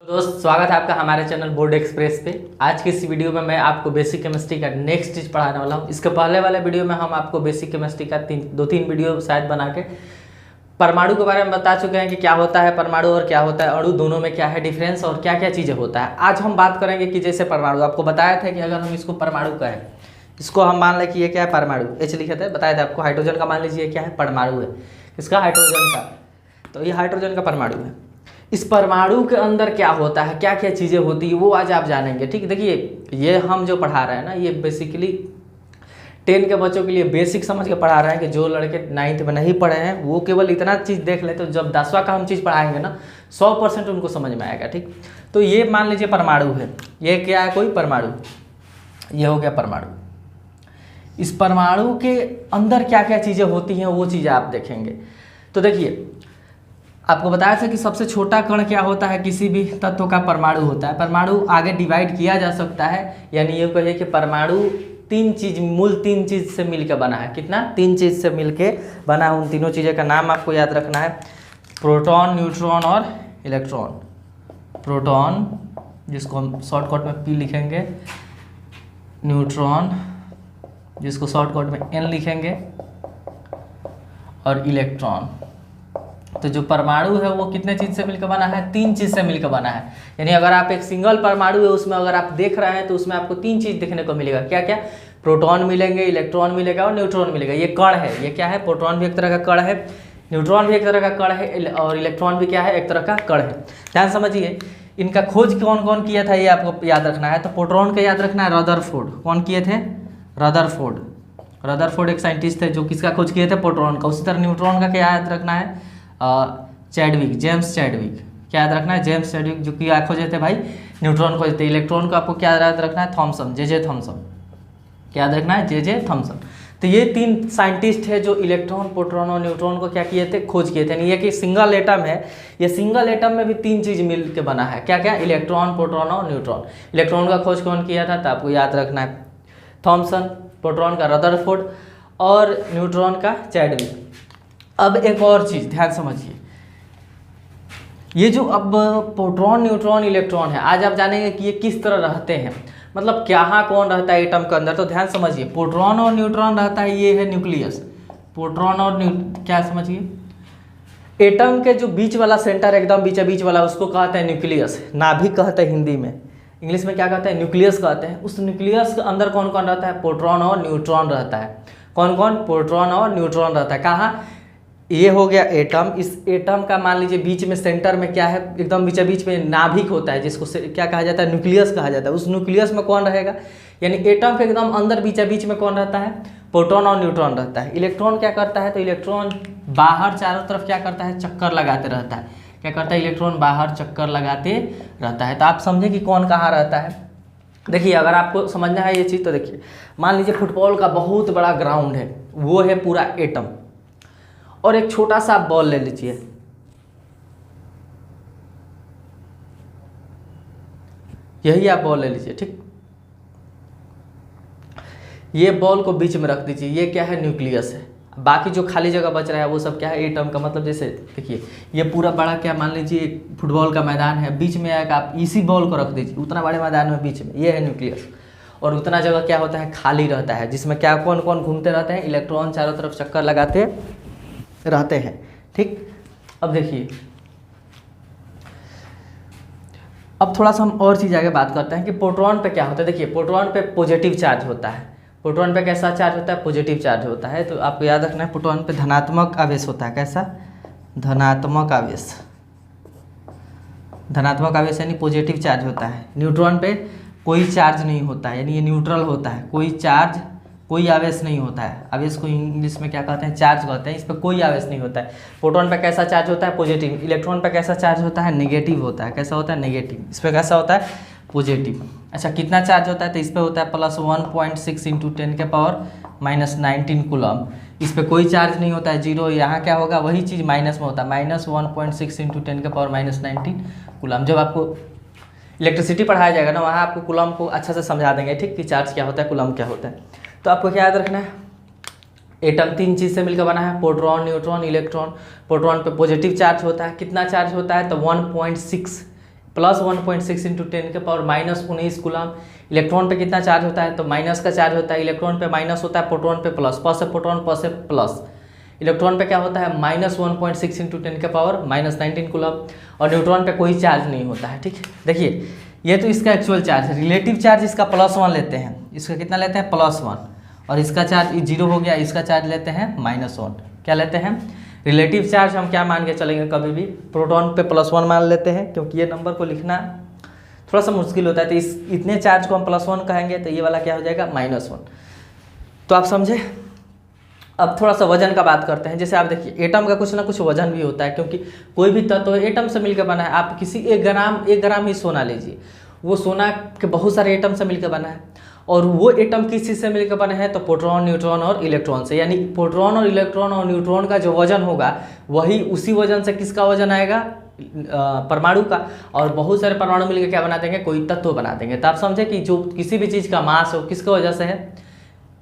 दोस्त स्वागत है आपका हमारे चैनल बोर्ड एक्सप्रेस पे। आज की इस वीडियो में मैं आपको बेसिक केमिस्ट्री का नेक्स्ट चीज़ पढ़ाने वाला हूँ। इसके पहले वाले वीडियो में हम आपको बेसिक केमिस्ट्री का दो तीन वीडियो शायद बना के परमाणु के बारे में बता चुके हैं कि क्या होता है परमाणु और क्या होता है अणु, दोनों में क्या है डिफरेंस और क्या क्या चीज़ें होता है। आज हम बात करेंगे कि जैसे परमाणु, आपको बताया था कि अगर हम इसको परमाणु कहें, इसको हम मान लें कि ये क्या है परमाणु, एच लिखे थे, बताया था आपको। हाइड्रोजन का मान लीजिए क्या है परमाणु है, इसका हाइड्रोजन का, तो ये हाइड्रोजन का परमाणु है। इस परमाणु के अंदर क्या होता है, क्या क्या चीज़ें होती है, वो आज आप जानेंगे। ठीक, देखिए ये हम जो पढ़ा रहे हैं ना, ये बेसिकली 10 के बच्चों के लिए बेसिक समझ के पढ़ा रहे हैं कि जो लड़के 9th में नहीं पढ़े हैं वो केवल इतना चीज़ देख ले, तो जब 10वां का हम चीज़ पढ़ाएंगे ना 100% उनको समझ में आएगा। ठीक, तो ये मान लीजिए परमाणु है, ये क्या है, कोई परमाणु, ये हो गया परमाणु। इस परमाणु के अंदर क्या क्या चीज़ें होती हैं वो चीज़ें आप देखेंगे। तो देखिए आपको बताया था कि सबसे छोटा कण क्या होता है, किसी भी तत्व का परमाणु होता है। परमाणु आगे डिवाइड किया जा सकता है, यानी ये कहिए कि परमाणु मूल तीन चीज़ से मिलकर बना है। कितना? 3 चीज़ से मिलकर बना है। उन तीनों चीज़ों का नाम आपको याद रखना है, प्रोटॉन, न्यूट्रॉन और इलेक्ट्रॉन। प्रोटॉन जिसको हम शॉर्टकट में P लिखेंगे, न्यूट्रॉन जिसको शॉर्टकट में N लिखेंगे, और इलेक्ट्रॉन। तो जो परमाणु है वो कितने चीज़ से मिलकर बना है? 3 चीज़ से मिलकर बना है। यानी अगर आप एक सिंगल परमाणु है उसमें अगर आप देख रहे हैं तो उसमें आपको 3 चीज़ देखने को मिलेगा। क्या क्या? प्रोटॉन मिलेंगे, इलेक्ट्रॉन मिलेगा और न्यूट्रॉन मिलेगा। ये कण है, ये क्या है? प्रोटॉन भी एक तरह का कण है, न्यूट्रॉन भी एक तरह का कण है, और इलेक्ट्रॉन भी क्या है? एक तरह का कण है। ध्यान समझिए, इनका खोज कौन कौन किया था ये आपको याद रखना है। तो प्रोटॉन का याद रखना है रदरफोर्ड। कौन किए थे? रदरफोर्ड। रदरफोर्ड एक साइंटिस्ट थे जो किसका खोज किए थे? प्रोटॉन का। उसी तरह न्यूट्रॉन का क्या याद रखना है? Chadwick, James Chadwick. क्या याद रखना है? जेम्स चैडविक, जो कि खोजे थे भाई न्यूट्रॉन खोजे थे। इलेक्ट्रॉन को आपको क्या याद रखना है? Thomson, J Thomson. क्या याद रखना है? J Thomson. तो ये 3 साइंटिस्ट है जो इलेक्ट्रॉन, प्रोटॉन और न्यूट्रॉन को क्या किए थे? खोज किए थे। नहीं ये कि सिंगल एटम है, ये सिंगल एटम में भी 3 चीज़ मिल के बना है। क्या क्या? इलेक्ट्रॉन, प्रोटॉन और न्यूट्रॉन। इलेक्ट्रॉन का खोज कौन किया था? तो आपको याद रखना है थॉमसन, प्रोटॉन का रदरफोर्ड और न्यूट्रॉन का चैडविक। अब एक और चीज़ ध्यान समझिए, ये जो अब प्रोटॉन, न्यूट्रॉन, इलेक्ट्रॉन है, आज आप जानेंगे कि ये किस तरह रहते हैं, मतलब क्या कौन रहता है एटम के अंदर। तो ध्यान समझिए, प्रोटॉन और न्यूट्रॉन रहता है, ये है न्यूक्लियस। प्रोटॉन और क्या समझिए, एटम के जो बीच वाला सेंटर एकदम बीच वाला उसको कहते हैं न्यूक्लियस, नाभिक कहते हैं हिंदी में, इंग्लिश में क्या कहते हैं? न्यूक्लियस कहते हैं। उस न्यूक्लियस के अंदर कौन कौन रहता है? प्रोटॉन और न्यूट्रॉन रहता है। कौन कौन? प्रोटॉन और न्यूट्रॉन रहता है। कहाँ? ये हो गया एटम। इस एटम का मान लीजिए बीच में सेंटर में क्या है? एकदम बीच में नाभिक होता है, जिसको क्या कहा जाता है? न्यूक्लियस कहा जाता है। उस न्यूक्लियस में कौन रहेगा? यानी एटम के एकदम अंदर बीच में कौन रहता है? प्रोटॉन और न्यूट्रॉन रहता है। इलेक्ट्रॉन क्या करता है? तो इलेक्ट्रॉन बाहर चारों तरफ क्या करता है? चक्कर लगाते रहता है। क्या करता है? इलेक्ट्रॉन बाहर चक्कर लगाते रहता है। तो आप समझे कि कौन कहाँ रहता है। देखिए अगर आपको समझना है ये चीज़ तो देखिए, मान लीजिए फुटबॉल का बहुत बड़ा ग्राउंड है, वो है पूरा एटम, और एक छोटा सा बॉल ले लीजिए, यही आप बॉल ले लीजिए। ठीक, ये बॉल को बीच में रख दीजिए, ये क्या है? न्यूक्लियस है। बाकी जो खाली जगह बच रहा है वो सब क्या है? एटम का। मतलब जैसे देखिए ये पूरा बड़ा क्या, मान लीजिए एक फुटबॉल का मैदान है, बीच में एक आप इसी बॉल को रख दीजिए, उतना बड़े मैदान में बीच में, ये है न्यूक्लियस। और उतना जगह क्या होता है? खाली रहता है, जिसमें क्या कौन कौन घूमते रहते हैं? इलेक्ट्रॉन चारों तरफ चक्कर लगाते रहते हैं। ठीक, अब देखिए, अब थोड़ा सा हम और चीज़ आगे बात करते हैं कि प्रोटॉन पे क्या होता है। देखिए प्रोटॉन पे पॉजिटिव चार्ज होता है। प्रोटॉन पे कैसा चार्ज होता है? पॉजिटिव चार्ज होता है। तो आपको याद रखना है प्रोटॉन पे धनात्मक आवेश होता है। कैसा? धनात्मक आवेश। धनात्मक आवेश यानी पॉजिटिव चार्ज होता है। न्यूट्रॉन पे कोई चार्ज नहीं होता है, यानी ये न्यूट्रल होता है, कोई चार्ज, कोई आवेश नहीं होता है। आवेश को इंग्लिश में क्या कहते हैं? चार्ज कहते हैं। इस पर कोई आवेश नहीं होता है। प्रोटॉन पे कैसा चार्ज होता है? पॉजिटिव। इलेक्ट्रॉन पे कैसा चार्ज होता है? नेगेटिव होता है। कैसा होता है? नेगेटिव। इस पर कैसा होता है? पॉजिटिव। अच्छा, कितना चार्ज होता है? तो इस पर होता है +1.6 × 10⁻⁻19 कूलम। इस पर कोई चार्ज नहीं होता है, 0। यहाँ क्या होगा? वही चीज़ माइनस में होता है, -1.6 × 10⁻⁻19 कूलम। जब आपको इलेक्ट्रिसिटी पढ़ाया जाएगा ना, वहाँ आपको कूलम को अच्छा से समझा देंगे। ठीक, कि चार्ज क्या होता है, कूलम क्या होता है। तो आपको क्या याद रखना है? एटम 3 चीज़ से मिलकर बना है, प्रोटॉन, न्यूट्रॉन, इलेक्ट्रॉन। प्रोटॉन पे पॉजिटिव चार्ज होता है। कितना चार्ज होता है? तो 1.6 प्लस 1.6 इंटू 10 के पावर माइनस 19 कूलम। इलेक्ट्रॉन पे कितना चार्ज होता है, तो माइनस का चार्ज होता है। इलेक्ट्रॉन पे माइनस होता है, प्रोटॉन पे प्लस, प्लस से प्रोटॉन प्लस से प्लस। इलेक्ट्रॉन पे क्या होता है, माइनस 1.6 इंटू 10 के पावर माइनस 19 कूलम। और न्यूट्रॉन पे कोई चार्ज नहीं होता है। ठीक, देखिए ये तो इसका एक्चुअल चार्ज है। रिलेटिव चार्ज इसका +1 लेते हैं, इसका कितना लेते हैं, +1। और इसका चार्ज 0 हो गया, इसका चार्ज लेते हैं -1। क्या लेते हैं, रिलेटिव चार्ज हम क्या मान के चलेंगे, कभी भी प्रोटॉन पे +1 मान लेते हैं, क्योंकि ये नंबर को लिखना थोड़ा सा मुश्किल होता है। तो इतने चार्ज को हम +1 कहेंगे, तो ये वाला क्या हो जाएगा, -1। तो आप समझे। अब थोड़ा सा वजन का बात करते हैं। जैसे आप देखिए एटम का कुछ ना कुछ वजन भी होता है, क्योंकि कोई भी तत्व एटम से मिलकर बना है। आप किसी 1 ग्राम ही सोना लीजिए, वो सोना के बहुत सारे एटम से मिलकर बना है। और वो एटम किस चीज़ से मिलकर बने हैं, तो प्रोटॉन, न्यूट्रॉन और इलेक्ट्रॉन से। यानी प्रोटॉन और इलेक्ट्रॉन और न्यूट्रॉन का जो वजन होगा, वही उसी वजन से किसका वजन आएगा, परमाणु का। और बहुत सारे परमाणु मिलकर क्या बना देंगे, कोई तत्व बना देंगे। तो आप समझे कि जो किसी भी चीज़ का मास हो किसकी वजह से है,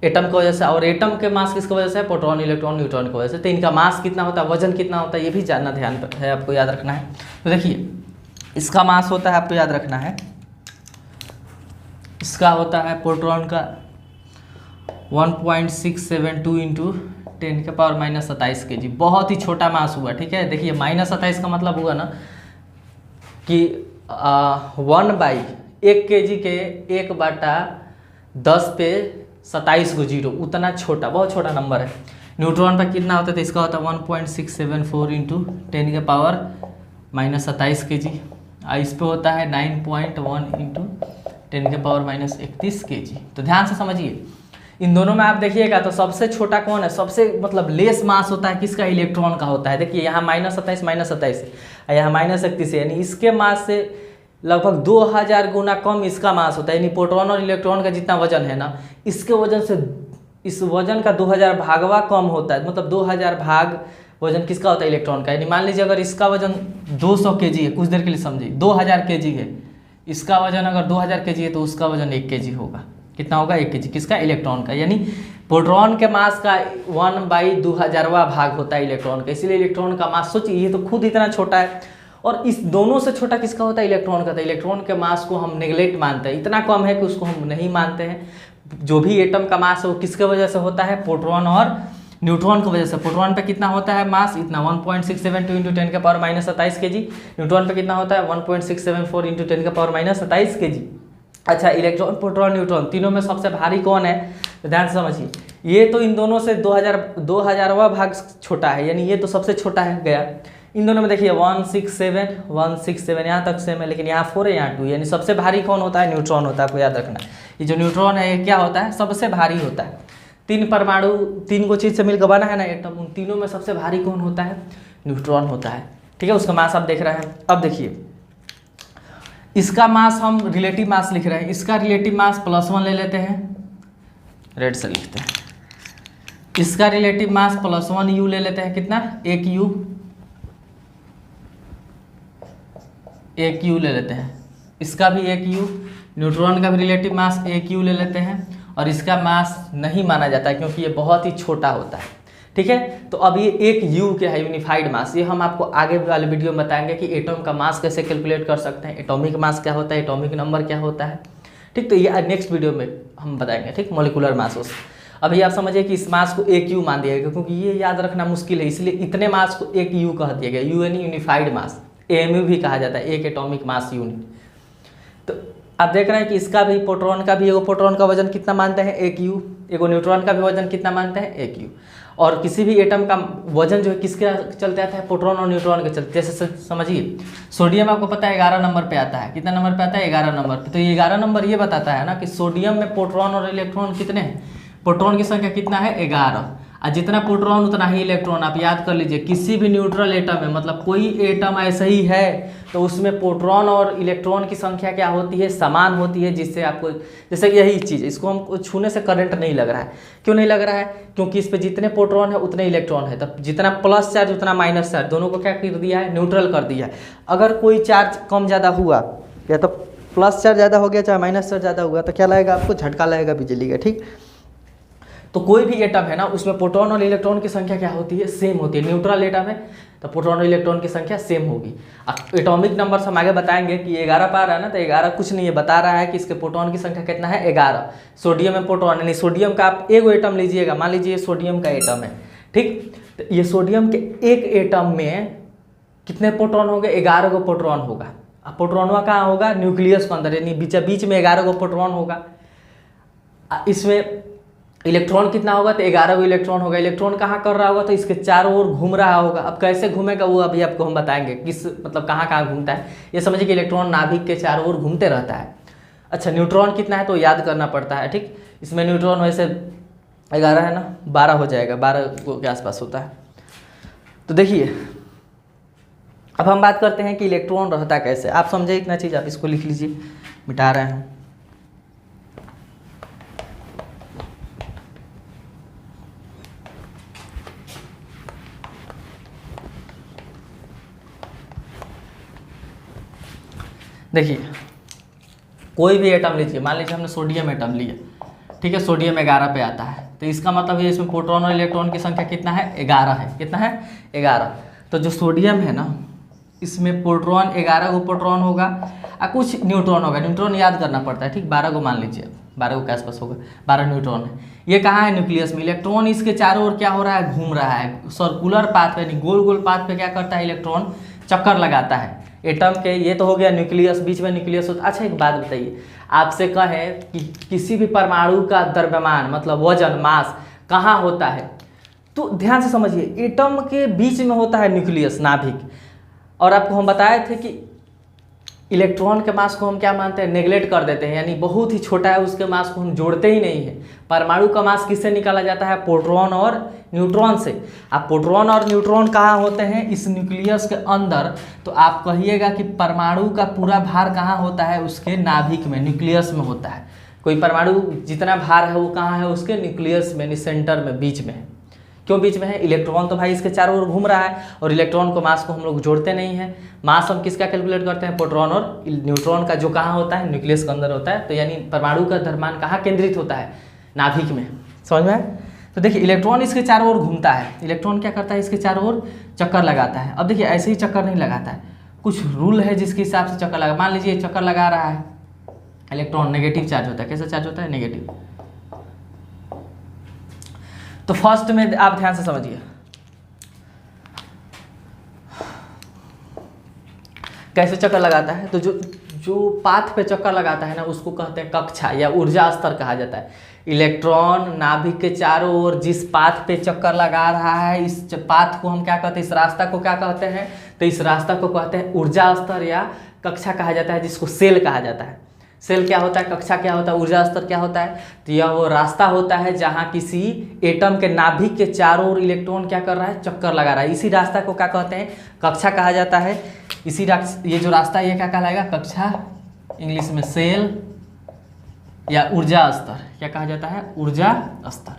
एटम की वजह से। और एटम के मास किसकी वजह से है, प्रोटॉन, इलेक्ट्रॉन, न्यूट्रॉन की वजह से। तो इनका मास कितना होता है, वजन कितना होता है, ये भी जानना ध्यान है, आपको याद रखना है। तो देखिए इसका मास होता है, आपको याद रखना है, इसका होता है प्रोटॉन का 1.672 इंटू 10 के पावर -27 kg। बहुत ही छोटा मास हुआ। ठीक है, देखिए -27 का मतलब हुआ ना कि 1/1 kg के 1/10 पे 27 को 0, उतना छोटा, बहुत छोटा नंबर है। न्यूट्रॉन पर कितना होता है, तो इसका होता है 1.674 इंटू 10 के पावर -27 kg। इस पे होता है 9.1 इंटू 10 के पावर -31 kg। तो ध्यान से समझिए, इन दोनों में आप देखिएगा तो सबसे छोटा कौन है, सबसे मतलब लेस मास होता है किसका, इलेक्ट्रॉन का होता है। देखिए यहाँ -27 है, यहाँ -31 है, यानी इसके मास से लगभग 2000 गुना कम इसका मास होता है। यानी प्रोटॉन और इलेक्ट्रॉन का जितना वजन है ना, इसके वजन से इस वजन का 2000 भागवा कम होता है। मतलब 2000 भाग वजन किसका होता है, इलेक्ट्रॉन का। यानी मान लीजिए अगर इसका वजन 200 kg है, कुछ देर के लिए समझिए, 2000 kg है, इसका वजन अगर 2000 kg है, तो उसका वजन 1 kg होगा। कितना होगा, 1 kg, किसका, इलेक्ट्रॉन का। यानी प्रोटॉन के मास का 1/2000वां भाग होता है इलेक्ट्रॉन का। इसलिए इलेक्ट्रॉन का मास सोचिए, ये तो खुद इतना छोटा है। और इस दोनों से छोटा किसका होता है, इलेक्ट्रॉन का। तो इलेक्ट्रॉन के मास को हम नेग्लेक्ट मानते हैं, इतना कम है कि उसको हम नहीं मानते हैं। जो भी एटम का मास है वो किसके वजह से होता है, प्रोटॉन और न्यूट्रॉन की वजह से। प्रोटॉन पे कितना होता है मास, इतना 1.672 इंटू 10 के पावर -27 kg। न्यूट्रॉन पे कितना होता है 1.674 इंटू 10 के पावर -27 kg। अच्छा, इलेक्ट्रॉन, प्रोटॉन, न्यूट्रॉन तीनों में सबसे भारी कौन है, तो ध्यान से समझिए। ये तो इन दोनों से 2000वां भाग छोटा है, यानी ये तो सबसे छोटा है गया। इन दोनों में देखिए 167 यहाँ तक सेम है, लेकिन यहाँ 4 है, यहाँ 2, यानी सबसे भारी कौन होता है, न्यूट्रॉन होता है। आपको याद रखना, ये जो न्यूट्रॉन है ये क्या होता है, सबसे भारी होता है। 3 परमाणु, 3 को चीज़ से मिलकर बना है ना एटम, उन तीनों में सबसे भारी कौन होता है, न्यूट्रॉन होता है। ठीक है, उसका मास आप देख रहे हैं। अब देखिए इसका मास हम रिलेटिव मास लिख रहे हैं, इसका रिलेटिव मास +1 ले लेते हैं, रेड से लिखते हैं। इसका रिलेटिव मास +1 U ले लेते हैं, कितना, 1 U ले लेते हैं। इसका भी 1 U, न्यूट्रॉन का भी रिलेटिव मास 1 U ले लेते हैं। और इसका मास नहीं माना जाता है क्योंकि ये बहुत ही छोटा होता है। ठीक है, तो अब ये 1 U क्या है, यूनिफाइड मास। ये हम आपको आगे वाले वीडियो में बताएंगे कि एटम का मास कैसे कैलकुलेट कर सकते हैं, एटॉमिक मास क्या होता है, एटॉमिक नंबर क्या होता है। ठीक, तो ये नेक्स्ट वीडियो में हम बताएंगे। ठीक, मॉलिक्यूलर मास। अभी आप समझिए कि इस मास को 1 U मान दिया गया, क्योंकि ये याद रखना मुश्किल है, इसलिए इतने मास को 1 U कह दिया गया। U यानी यूनिफाइड मास, AMU भी कहा जाता है, एक एटॉमिक मास यूनिट। तो आप देख रहे हैं कि इसका भी, प्रोटॉन का भी, एगो प्रोटॉन का वजन कितना मानते हैं, 1 U। एगो न्यूट्रॉन का भी वजन कितना मानते हैं, 1 U। और किसी भी एटम का वजन जो है किसके चलते आता है, प्रोटॉन और न्यूट्रॉन के चलते। जैसे समझिए सोडियम आपको पता है 11 नंबर पे आता है, कितना नंबर पे आता है, 11 नंबर पे। तो ये 11 नंबर ये बताता है ना कि सोडियम में प्रोटॉन और इलेक्ट्रॉन कितने हैं, प्रोटॉन की संख्या कितना है, 11। और जितना प्रोटॉन उतना ही इलेक्ट्रॉन। आप याद कर लीजिए, किसी भी न्यूट्रल एटम में, मतलब कोई एटम ऐसा ही है तो उसमें प्रोटॉन और इलेक्ट्रॉन की संख्या क्या होती है, समान होती है। जिससे आपको, जैसे कि यही चीज़, इसको हम छूने से करंट नहीं लग रहा है। क्यों नहीं लग रहा है, क्योंकि इस पर जितने प्रोटॉन है उतने इलेक्ट्रॉन है। तब जितना प्लस चार्ज उतना माइनस चार्ज, दोनों को क्या कर दिया है, न्यूट्रल कर दिया है। अगर कोई चार्ज कम ज़्यादा हुआ, या तो प्लस चार्ज ज़्यादा हो गया चाहे माइनस चार्ज ज़्यादा हुआ, तो क्या लगेगा आपको, झटका लगेगा बिजली का। ठीक, तो कोई भी एटम है ना उसमें प्रोटॉन और इलेक्ट्रॉन की संख्या क्या होती है, सेम होती है। न्यूट्रल एटम है तो प्रोटॉन और इलेक्ट्रॉन की संख्या सेम होगी। एटॉमिक नंबर हम आगे बताएंगे कि 11 पा रहा है ना, तो 11 कुछ नहीं है, बता रहा है कि इसके प्रोटॉन की संख्या कितना है 11। सोडियम में प्रोटॉन यानी सोडियम का आप एगो एटम लीजिएगा, मान लीजिए सोडियम का एटम है, ठीक। तो ये सोडियम के एक एटम में कितने प्रोटॉन होंगे, 11 गो प्रोटॉन होगा। अब प्रोटॉनवा कहाँ होगा, न्यूक्लियस के अंदर, यानी बीच में 11 गो प्रोटॉन होगा। इसमें इलेक्ट्रॉन कितना होगा, तो 11 गो इलेक्ट्रॉन होगा। इलेक्ट्रॉन कहाँ कर रहा होगा, तो इसके चारों ओर घूम रहा होगा। अब कैसे घूमेगा वो अभी आपको हम बताएंगे, किस मतलब कहाँ कहाँ घूमता है। ये समझिए कि इलेक्ट्रॉन नाभिक के चारों ओर घूमते रहता है। अच्छा, न्यूट्रॉन कितना है तो याद करना पड़ता है, ठीक। इसमें न्यूट्रॉन वैसे 11 है ना, 12 हो जाएगा, 12 के आसपास होता है। तो देखिए अब हम बात करते हैं कि इलेक्ट्रॉन रहता कैसे। आप समझे इतना चीज़, आप इसको लिख लीजिए, मिटा रहे हैं। देखिए कोई भी एटम लीजिए, मान लीजिए हमने सोडियम एटम लिया, ठीक है, सोडियम 11 पे आता है, तो इसका मतलब ये इसमें प्रोटॉन और इलेक्ट्रॉन की संख्या कितना है, 11 है। कितना है, 11। तो जो सोडियम है ना इसमें प्रोटॉन 11 गो प्रोटॉन होगा और कुछ न्यूट्रॉन होगा। न्यूट्रॉन याद करना पड़ता है, ठीक। 12 गो मान लीजिए, 12 गो के आसपास होगा, 12 न्यूट्रॉन है। ये कहाँ है, न्यूक्लियस में। इलेक्ट्रॉन इसके चारों ओर क्या हो रहा है, घूम रहा है सर्कुलर पाथ पे, यानी गोल गोल पाथ पे क्या करता है, इलेक्ट्रॉन चक्कर लगाता है एटम के। ये तो हो गया न्यूक्लियस, बीच में न्यूक्लियस होता है। अच्छा एक बात बताइए, आपसे कहें कि किसी भी परमाणु का द्रव्यमान मतलब वजन, मास कहाँ होता है, तो ध्यान से समझिए, एटम के बीच में होता है न्यूक्लियस, नाभिक। और आपको हम बताए थे कि इलेक्ट्रॉन के मास को हम क्या मानते हैं, नेगलेक्ट कर देते हैं, यानी बहुत ही छोटा है, उसके मास को हम जोड़ते ही नहीं है। परमाणु का मास किससे निकाला जाता है, प्रोटॉन और न्यूट्रॉन से। अब प्रोटॉन और न्यूट्रॉन कहाँ होते हैं, इस न्यूक्लियस के अंदर। तो आप कहिएगा कि परमाणु का पूरा भार कहाँ होता है, उसके नाभिक में, न्यूक्लियस में होता है। कोई परमाणु जितना भार है वो कहाँ है, उसके न्यूक्लियस में, यानी सेंटर में, बीच में है। क्यों बीच में है, इलेक्ट्रॉन तो भाई इसके चारों ओर घूम रहा है, और इलेक्ट्रॉन को मास को हम लोग जोड़ते नहीं हैं। मास हम किसका कैलकुलेट करते हैं, प्रोटॉन और न्यूट्रॉन का, जो कहाँ होता है, न्यूक्लियस के अंदर होता है। तो यानी परमाणु का द्रव्यमान कहाँ केंद्रित होता है, नाभिक में। समझ में आए। तो देखिए इलेक्ट्रॉन इसके चारों ओर घूमता है। इलेक्ट्रॉन क्या करता है, इसके चारों ओर चक्कर लगाता है। अब देखिए ऐसे ही चक्कर नहीं लगाता है, कुछ रूल है जिसके हिसाब से चक्कर लगा। मान लीजिए चक्कर लगा रहा है, इलेक्ट्रॉन नेगेटिव चार्ज होता है। कैसा चार्ज होता है, नेगेटिव। तो फर्स्ट में आप ध्यान से समझिए, कैसे चक्कर लगाता है। तो जो पाथ पे चक्कर लगाता है ना उसको कहते हैं कक्षा या ऊर्जा स्तर कहा जाता है। इलेक्ट्रॉन नाभिक के चारों ओर जिस पाथ पे चक्कर लगा रहा है, इस पाथ को हम क्या कहते हैं, इस रास्ता को क्या कहते हैं, तो इस रास्ता को कहते हैं ऊर्जा स्तर या कक्षा कहा जाता है, जिसको सेल कहा जाता है। सेल क्या होता है, कक्षा क्या होता है, ऊर्जा स्तर क्या होता है, तो यह वो रास्ता होता है जहाँ किसी एटम के नाभिक के चारों ओर इलेक्ट्रॉन क्या कर रहा है, चक्कर लगा रहा है। इसी रास्ता को क्या कहते हैं, कक्षा कहा जाता है। ये जो रास्ता ये क्या कहलाएगा, कक्षा, इंग्लिश में सेल या ऊर्जा स्तर। क्या कहा जाता है, ऊर्जा स्तर।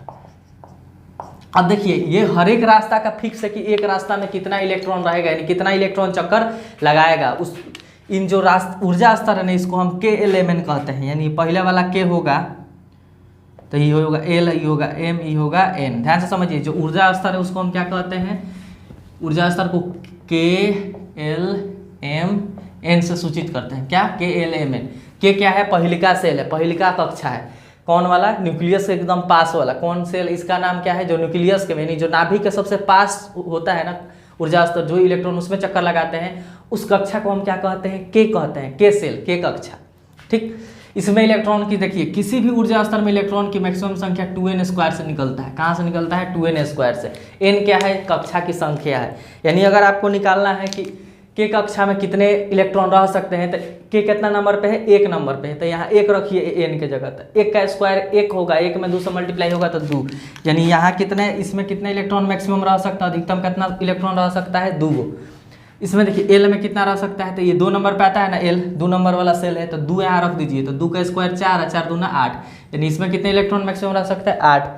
अब देखिए ये हर एक रास्ता का फिक्स है कि एक रास्ता में कितना इलेक्ट्रॉन रहेगा, यानी कितना इलेक्ट्रॉन चक्कर लगाएगा। उस इन जो ऊर्जा स्तर है ना, इसको हम KLMN कहते हैं। यानी पहले वाला K होगा तो ये होगा L, ये होगा M, ये होगा N। ध्यान से समझिए, जो ऊर्जा स्तर है उसको हम क्या कहते हैं, ऊर्जा स्तर को KLMN से सूचित करते हैं। क्या, KLMN। K क्या है, पहिलिका सेल है, पहिलिका कक्षा है। कौन वाला, न्यूक्लियस के एकदम पास वाला। कौन सेल, इसका नाम क्या है, जो न्यूक्लियस के यानी जो नाभिक के सबसे पास होता है ना ऊर्जा स्तर, जो इलेक्ट्रॉन उसमें चक्कर लगाते हैं, उस कक्षा को हम क्या कहते हैं, K कहते हैं, K सेल, K कक्षा। ठीक, इसमें इलेक्ट्रॉन की देखिए, किसी भी ऊर्जा स्तर में इलेक्ट्रॉन की मैक्सिमम संख्या 2n² से निकलता है। कहाँ से निकलता है, 2n² से। n क्या है, कक्षा की संख्या है। यानी अगर आपको निकालना है कि K कक्षा में कितने इलेक्ट्रॉन रह सकते हैं, तो K कितना नंबर पे है, 1 नंबर पे है, तो यहाँ 1 रखिए n के जगह। तो 1 का स्क्वायर 1 होगा, 1 में 2 से मल्टीप्लाई होगा तो 2। यानी यहाँ कितने, इसमें कितने इलेक्ट्रॉन मैक्सिमम रह सकता है, अधिकतम कितना इलेक्ट्रॉन रह सकता है, 2 गो। इसमें देखिए L में कितना रह सकता है, तो ये 2 नंबर पे आता है ना, L 2 नंबर वाला सेल है, तो 2 यहाँ रख दीजिए। तो 2 का स्क्वायर 4 है, 4 दूना 8। यानी इसमें कितने इलेक्ट्रॉन मैक्सिमम रह सकता है, 8।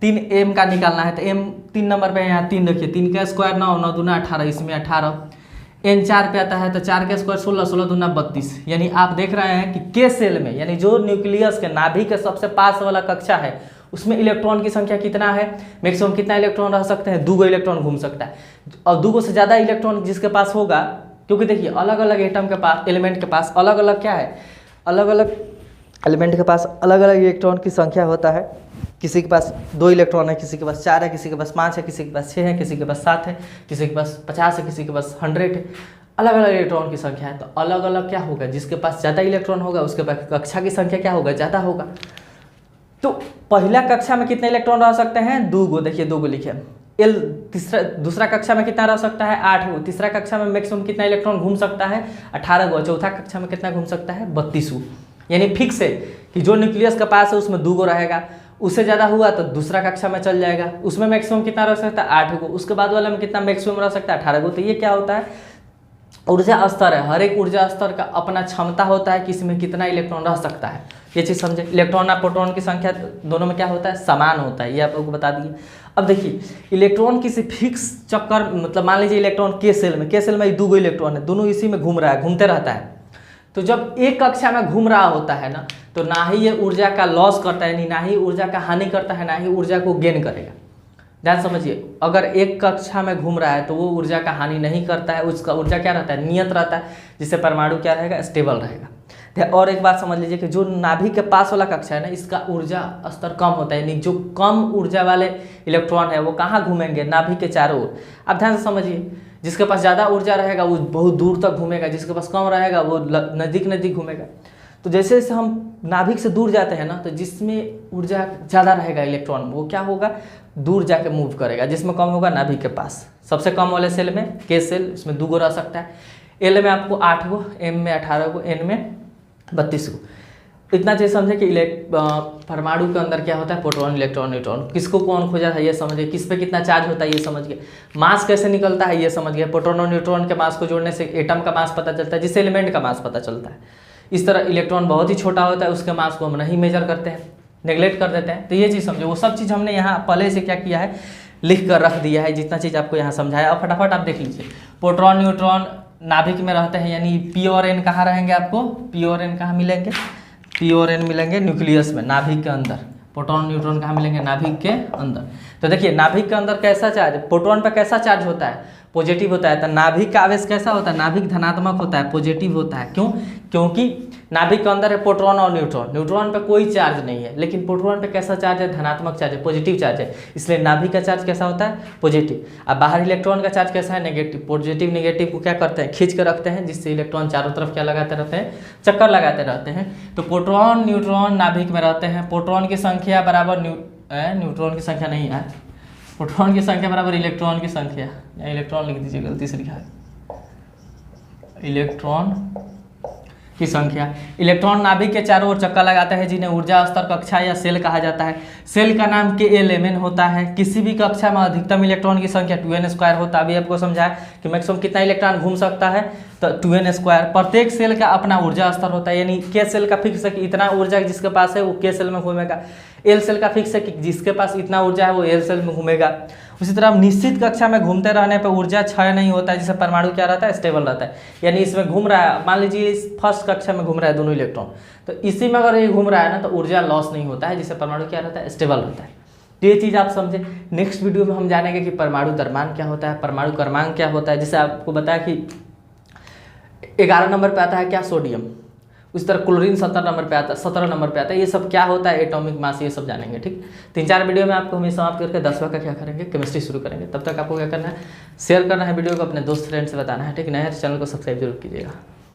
3 M का निकालना है, तो M 3 नंबर पे है, यहाँ 3 रखिए। 3 का स्क्वायर 9, 9 दूना 18, इसमें 18। N 4 पे आता है, तो 4 का स्क्वायर 16, 16 दूना 32। यानी आप देख रहे हैं कि K सेल में, यानी जो न्यूक्लियस के नाभिक के सबसे पास वाला कक्षा है, उसमें इलेक्ट्रॉन की संख्या कितना है, मैक्सिमम कितना इलेक्ट्रॉन रह सकते हैं, 2 इलेक्ट्रॉन घूम सकता है। और 2 से ज़्यादा इलेक्ट्रॉन जिसके पास होगा, क्योंकि देखिए अलग अलग एटम के पास, एलिमेंट के पास अलग अलग क्या है, अलग अलग एलिमेंट के पास अलग अलग इलेक्ट्रॉन की संख्या होता है। किसी के पास 2 इलेक्ट्रॉन है, किसी के पास 4 है, किसी के पास 5 है, किसी के पास 6 है, किसी के पास 7 है, किसी के पास 50 है, किसी के पास 100 है। अलग अलग इलेक्ट्रॉन की संख्या है, तो अलग अलग क्या होगा, जिसके पास ज़्यादा इलेक्ट्रॉन होगा उसके पास कक्षा की संख्या क्या होगा, ज़्यादा होगा। तो पहला कक्षा में कितने इलेक्ट्रॉन रह सकते हैं, 2 गो, देखिए 2 गो लिखे। एल दूसरा कक्षा में कितना रह सकता है, 8 गो। तीसरा कक्षा में मैक्सिमम कितना इलेक्ट्रॉन घूम सकता है, 18 गो। चौथा कक्षा में कितना घूम सकता है, 32 गो। यानी फिक्स है कि जो न्यूक्लियस के पास है उसमें 2 गो रहेगा। उससे ज़्यादा हुआ तो दूसरा कक्षा में चल जाएगा, उसमें मैक्सिमम कितना रह सकता है, 8 गो। उसके बाद वाले में कितना मैक्सिमम रह सकता है, 18 गो। तो ये क्या होता है, ऊर्जा स्तर है। हर एक ऊर्जा स्तर का अपना क्षमता होता है कि इसमें कितना इलेक्ट्रॉन रह सकता है। ये चीज़ समझे। इलेक्ट्रॉन और प्रोटॉन की संख्या दोनों में क्या होता है, समान होता है। ये आप लोगों को बता दिए। अब देखिए इलेक्ट्रॉन किसी फिक्स चक्कर, मतलब मान लीजिए इलेक्ट्रॉन के सेल में 2 गो इलेक्ट्रॉन है, दोनों इसी में घूम रहा है, घूमते रहता है। तो जब एक कक्षा में घूम रहा होता है ना, तो ना ही ये ऊर्जा का लॉस करता है, ना ही ऊर्जा का हानि करता है, ना ही ऊर्जा को गेन करेगा। ध्यान समझिए, अगर एक कक्षा में घूम रहा है तो वो ऊर्जा का हानि नहीं करता है, उसका ऊर्जा क्या रहता है, नियत रहता है, जिससे परमाणु क्या रहेगा, स्टेबल रहेगा। और एक बात समझ लीजिए कि जो नाभिक के पास वाला कक्षा है ना, इसका ऊर्जा स्तर कम होता है। यानी जो कम ऊर्जा वाले इलेक्ट्रॉन है वो कहाँ घूमेंगे, नाभिक के चारों ओर। आप ध्यान से समझिए, जिसके पास ज़्यादा ऊर्जा रहेगा वो बहुत दूर तक घूमेगा, जिसके पास कम रहेगा वो नज़दीक नज़दीक घूमेगा। तो जैसे जैसे हम नाभिक से दूर जाते हैं ना, तो जिसमें ऊर्जा ज़्यादा रहेगा इलेक्ट्रॉन, वो क्या होगा, दूर जाके मूव करेगा। जिसमें कम होगा नाभिक के पास, सबसे कम वाले सेल में के सेल, इसमें 2 गो रह सकता है। एल में आपको 8 गो, एम में 18 गो, एन में 32 गो। इतना चीज़ समझे कि परमाणु के अंदर क्या होता है, प्रोटॉन, इलेक्ट्रॉन, न्यूट्रॉन, किसको कौन खोजा है ये समझिए, किस पे कितना चार्ज होता है ये समझिए, मास कैसे निकलता है ये समझिए। प्रोटॉन और न्यूट्रॉन के मास को जोड़ने से एटम का मास पता चलता है, जिससे एलिमेंट का मास पता चलता है। इस तरह इलेक्ट्रॉन बहुत ही छोटा होता है, उसके मास को हम नहीं मेजर करते हैं, नेगलेक्ट कर देते हैं। तो ये चीज़ समझो, वो सब चीज़ हमने यहाँ पहले से क्या किया है, लिख कर रख दिया है। जितना चीज़ आपको यहाँ समझाया, अब फटाफट आप देख लीजिए। प्रोटॉन न्यूट्रॉन नाभिक में रहते हैं, यानी पी और एन कहाँ रहेंगे, आपको पी और एन कहाँ मिलेंगे, पी और एन मिलेंगे न्यूक्लियस में, नाभिक के अंदर। प्रोटॉन न्यूट्रॉन कहाँ मिलेंगे, नाभिक के अंदर। तो देखिए नाभिक के अंदर कैसा चार्ज, प्रोटॉन पर कैसा चार्ज होता है, पॉजिटिव होता है। तो नाभिक का आवेश कैसा होता है, नाभिक धनात्मक होता है, पॉजिटिव होता है। क्यों, क्योंकि नाभिक के अंदर है प्रोटॉन और न्यूट्रॉन। न्यूट्रॉन पे कोई चार्ज नहीं है, लेकिन प्रोटॉन पे कैसा चार्ज है, धनात्मक चार्ज है, पॉजिटिव चार्ज है। इसलिए नाभिक का चार्ज कैसा होता है, पॉजिटिव। अब बाहर इलेक्ट्रॉन का चार्ज कैसा है, नेगेटिव। पॉजिटिव नेगेटिव को क्या करते हैं, खींच कर रखते हैं, जिससे इलेक्ट्रॉन चारों तरफ क्या लगाते रहते हैं, चक्कर लगाते रहते हैं। तो प्रोटॉन न्यूट्रॉन नाभिक में रहते हैं। प्रोटॉन की संख्या बराबर न्यूट्रॉन की संख्या नहीं है, प्रोटॉन की संख्या बराबर इलेक्ट्रॉन की संख्या, या इलेक्ट्रॉन लिख दीजिए, गलती से लिखा है, इलेक्ट्रॉन की संख्या। इलेक्ट्रॉन नाभिक के चारों ओर चक्कर लगाते हैं, जिन्हें ऊर्जा स्तर कक्षा या सेल कहा जाता है। सेल का नाम K11 होता है। किसी भी कक्षा में अधिकतम इलेक्ट्रॉन की संख्या 2n² होता है। अभी आपको समझाया कि मैक्सिमम कितना इलेक्ट्रॉन घूम सकता है, तो 2n²। प्रत्येक सेल का अपना ऊर्जा स्तर होता है, यानी K सेल का फिक्स है कि इतना ऊर्जा जिसके पास है वो K सेल में घूमेगा। L सेल का फिक्स है कि जिसके पास इतना ऊर्जा है वो L सेल में घूमेगा। उसी तरह निश्चित कक्षा में घूमते रहने पर ऊर्जा क्षय नहीं होता है, जिससे परमाणु क्या रहता है, स्टेबल रहता है। यानी इसमें घूम रहा है, मान लीजिए इस फर्स्ट कक्षा में घूम रहा है दोनों इलेक्ट्रॉन, तो इसी में अगर ये घूम रहा है ना, तो ऊर्जा लॉस नहीं होता है, जिससे परमाणु क्या रहता है, स्टेबल रहता है। तो ये चीज़ आप समझे। नेक्स्ट वीडियो में हम जानेंगे कि परमाणु द्रव्यमान क्या होता है, परमाणु क्रमांक क्या होता है। जैसे आपको बताया कि 11 नंबर पे आता है क्या, सोडियम। उस तरह क्लोरीन 17 नंबर पे आता है, 17 नंबर पे आता है। ये सब क्या होता है, एटॉमिक मास, ये सब जानेंगे। ठीक, 3-4 वीडियो में आपको हम समाप्त करके 10वां का क्या करेंगे, केमिस्ट्री शुरू करेंगे। तब तक आपको क्या करना है, शेयर करना है वीडियो को, अपने दोस्त फ्रेंड से बताना है। ठीक, नए चैनल को सब्सक्राइब जरूर कीजिएगा।